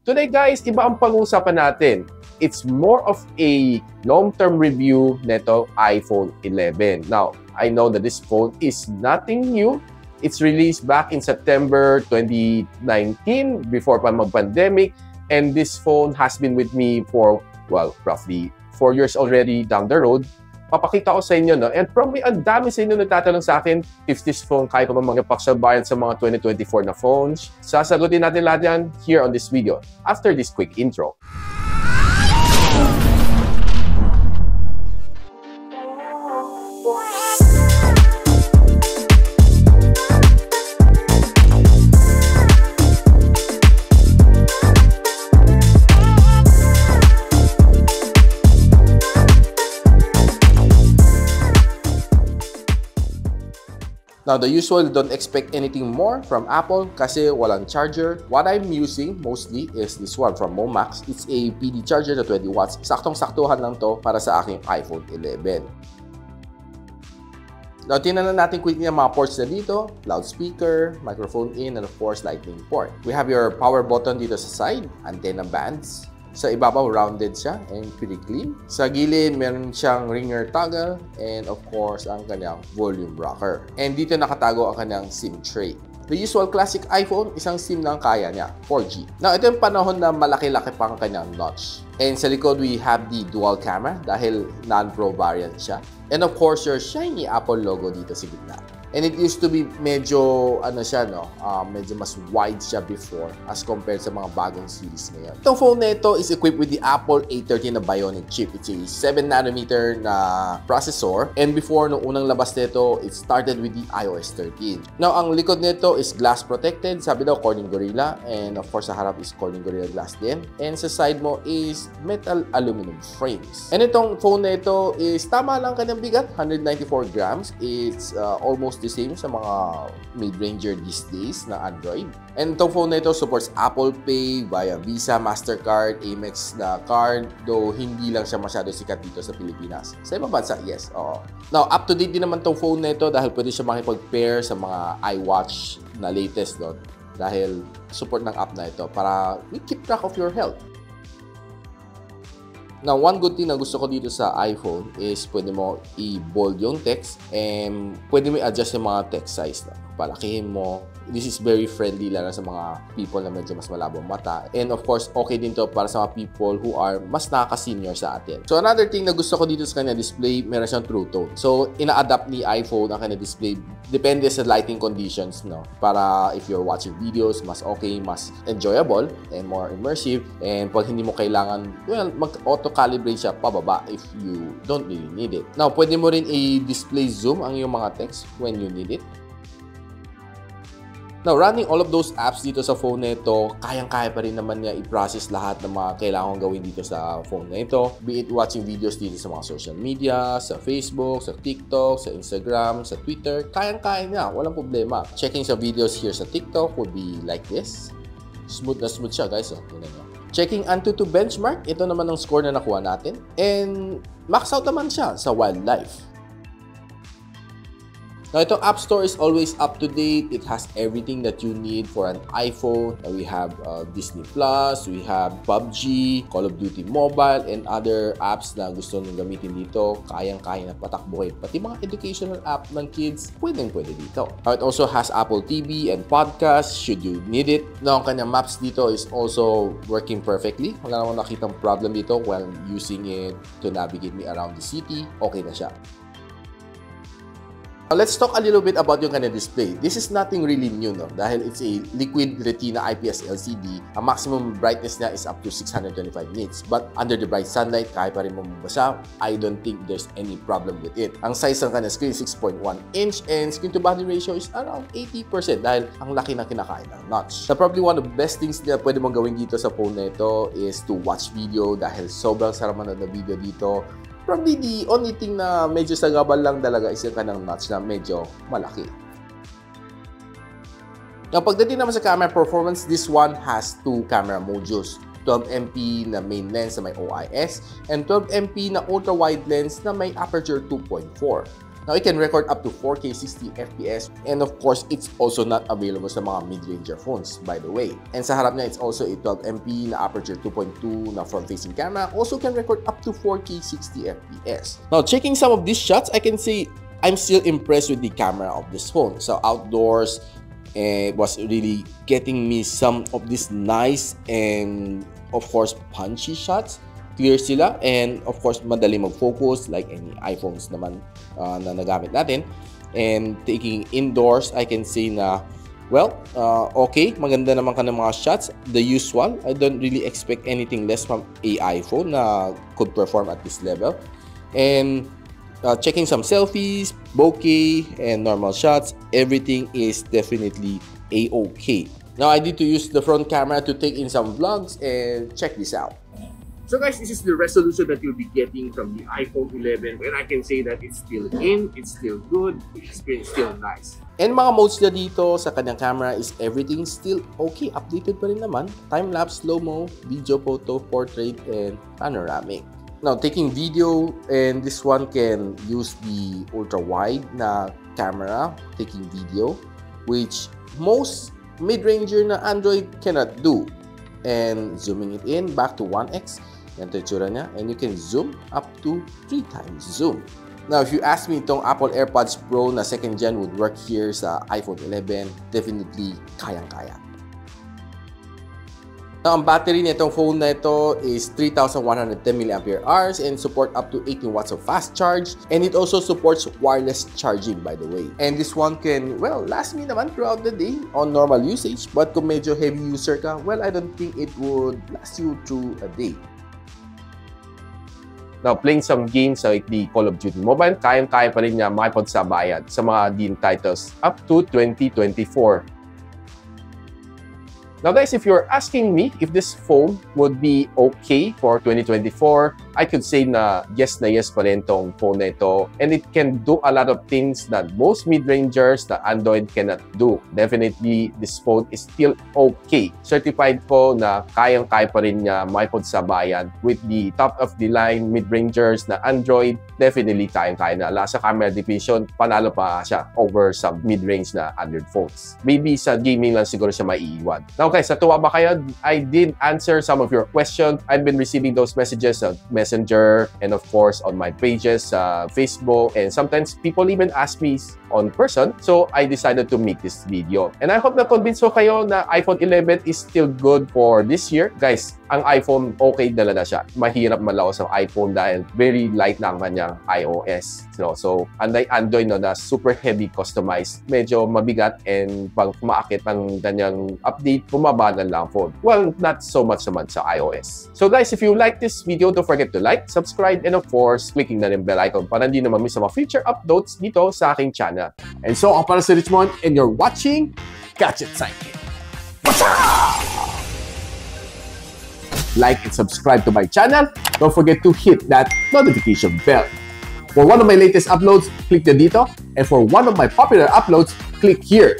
Today guys, iba ang pag-uusapan natin. It's more of a long-term review neto iPhone 11. Now, I know that this phone is nothing new. It's released back in September 2019 before pa mag-pandemic, and this phone has been with me for, well, roughly 4 years already down the road. Papakita ko sa inyo, no? And probably ang dami sa inyo nagtatanong sa akin if this phone kaya pa mga paksabayan sa mga 2024 na phones. Sasagutin natin lahat yan here on this video after this quick intro. Now, the usual, don't expect anything more from Apple kasi walang charger. What I'm using mostly is this one from Momax. It's a PD charger na 20 watts. Saktong-saktuhan lang to para sa aking iPhone 11. Now, tingnan na natin quickly ang mga ports na dito. Loudspeaker, microphone in, and of course, lightning port. We have your power button dito sa side, antenna bands. Sa ibabaw, rounded siya and pretty clean. Sa gilid, meron siyang ringer toggle and of course, ang kanyang volume rocker. And dito nakatago ang kanyang SIM tray. The usual classic iPhone, isang SIM lang kaya niya, 4G. Now, ito yung panahon na malaki-laki pa ang kanyang notch. And sa likod, we have the dual camera dahil non-pro variant siya. And of course, your shiny Apple logo dito sa gitna. And it used to be medyo, medyo mas wide siya before as compared sa mga bagong series ngayon. Itong phone na ito is equipped with the Apple A13 na Bionic chip. It's a 7nm na processor. And before, nung unang labas nito, it started with the iOS 13. Now, ang likod nito is glass protected. Sabi daw, Corning Gorilla. And of course, sa harap is Corning Gorilla glass din. And sa side mo is metal aluminum frames. And itong phone na ito is tama lang kanyang bigat, 194 grams. It's almost the same sa mga mid-ranger these days na Android. And itong phone na ito supports Apple Pay via Visa, Mastercard, Amex na card, though hindi lang siya masyado sikat dito sa Pilipinas. Sa ibang bansa, yes, oo. Now, up-to-date din naman itong phone na ito dahil pwede siya makipag-pair sa mga iWatch na latest doon dahil support ng app na ito para keep track of your health. Now, one good thing na gusto ko dito sa iPhone is pwede mo i-bold yung text and pwede mo i-adjust yung mga text size na. Palakihin mo. This is very friendly lalo sa mga people na medyo mas malabong mata. And of course, okay din to para sa mga people who are mas nakaka-senior sa atin. So, another thing na gusto ko dito sa kanya display, meron siyang True Tone. So, ina-adapt ni iPhone ang kanya display. Depende sa lighting conditions, no? Para if you're watching videos, mas okay, mas enjoyable, and more immersive. And pag hindi mo kailangan, well, mag-auto-calibrate siya pababa if you don't really need it. Now, pwede mo rin i-display zoom ang iyong mga text when you need it. Now, running all of those apps dito sa phone na ito, kayang-kaya pa rin naman niya i-process lahat ng mga kailangan gawin dito sa phone na ito. Be it watching videos dito sa mga social media, sa Facebook, sa TikTok, sa Instagram, sa Twitter, kayang-kaya niya, walang problema. Checking sa videos here sa TikTok would be like this. Smooth na smooth siya, guys. Tingnan niyo. Checking Antutu benchmark, ito naman ang score na nakuha natin. And max out naman siya sa wildlife. Now, itong App Store is always up to date. It has everything that you need for an iPhone. We have Disney Plus, we have PUBG, Call of Duty Mobile, and other apps na gusto nyo gamitin dito. Kayang-kaya na patakbuhin. Pati mga educational app ng kids, pwedeng-pwede dito. Now, it also has Apple TV and podcast should you need it. Now, ang kanyang maps dito is also working perfectly. Wala naman nakitang problem dito while using it to navigate me around the city. Okay na siya. Let's talk a little bit about yung kanyang display. This is nothing really new, no? Dahil it's a liquid retina IPS LCD. Ang maximum brightness niya is up to 625 nits. But under the bright sunlight, kaya pa rin mabasa. I don't think there's any problem with it. Ang size ng kanyang screen, 6.1 inch, and screen to body ratio is around 80% dahil ang laki na kinakain ng notch. So probably one of the best things na pwede mong gawin dito sa phone na ito is to watch video dahil sobrang sarap manood na video dito. Probably the only thing na medyo sagabal lang talaga is yung kanang notch na medyo malaki. Now, pagdating naman sa camera performance, this one has two camera modules. 12MP na main lens na may OIS and 12MP na ultra-wide lens na may aperture 2.4. Now, it can record up to 4K 60 FPS, and of course, it's also not available sa mga mid-ranger phones, by the way. And sa harap niya, it's also a 12MP na aperture 2.2 na front-facing camera, also can record up to 4K 60 FPS. Now, checking some of these shots, I can say I'm still impressed with the camera of this phone. So outdoors, it was really getting me some of these nice and of course punchy shots. Clear sila, and of course madali mag-focus like any iPhones naman na nagamit natin. And taking indoors, I can say na well, okay, maganda naman ka ng mga shots. The usual, I don't really expect anything less from a iPhone na could perform at this level. And checking some selfies, bokeh, and normal shots, everything is definitely a-okay. Now I need to use the front camera to take in some vlogs, and check this out. So guys, this is the resolution that you'll be getting from the iPhone 11, and I can say that it's still it's still good, it's still nice. And mga modes na dito sa kanyang camera is everything still okay, updated pa rin naman. Time-lapse, slow-mo, video, photo, portrait, and panoramic. Now, taking video, and this one can use the ultra-wide na camera, taking video, which most mid-ranger na Android cannot do. And zooming it in, back to 1x, ganito yung tsura niya, and you can zoom up to 3 times zoom. Now, if you ask me itong Apple AirPods Pro na 2nd gen would work here sa iPhone 11, definitely kayang-kaya. Now, ang battery nitong phone na ito is 3,110 mAh and support up to 18 watts of fast charge. And it also supports wireless charging, by the way. And this one can, well, last me naman throughout the day on normal usage. But kung medyo heavy user ka, well, I don't think it would last you through a day. Now, playing some games like the Call of Duty Mobile, kayang-kaya pa rin niya makipagsabayan sa mga game titles up to 2024. Now guys, if you're asking me if this phone would be okay for 2024, I could say na yes pa rin tong phone na ito. And it can do a lot of things that most mid-rangers na Android cannot do. Definitely, this phone is still okay. Certified po na kayang-kaya pa rin niya makipagsabayan with the top-of-the-line mid-rangers na Android. Definitely kayang-kaya na. Sa camera division, panalo pa siya over sa mid-range na Android phones. Maybe sa gaming lang siguro siya maiiwan. Now guys, natuwa ba kayo? I did answer some of your questions. I've been receiving those messages on Messenger and of course on my pages, Facebook, and sometimes people even ask me on person. So I decided to make this video. And I hope na-convince ko kayo na iPhone 11 is still good for this year. Guys, ang iPhone okay talaga siya. Mahirap malawas ang iPhone dahil very light lang kanyang iOS. So unlike Android no, na super heavy customized, medyo mabigat, and pag umaakit ang kanyang update, bumaba na lang phone. Well, not so much naman sa iOS. So guys, if you like this video, don't forget to like, subscribe, and of course, clicking na rin bell icon para hindi na ma-miss sa mga future uploads dito sa aking channel. And so, ako para si Richmond, and you're watching Gadget Sidekick. Like and subscribe to my channel. Don't forget to hit that notification bell. For one of my latest uploads, click the dito. And for one of my popular uploads, click here.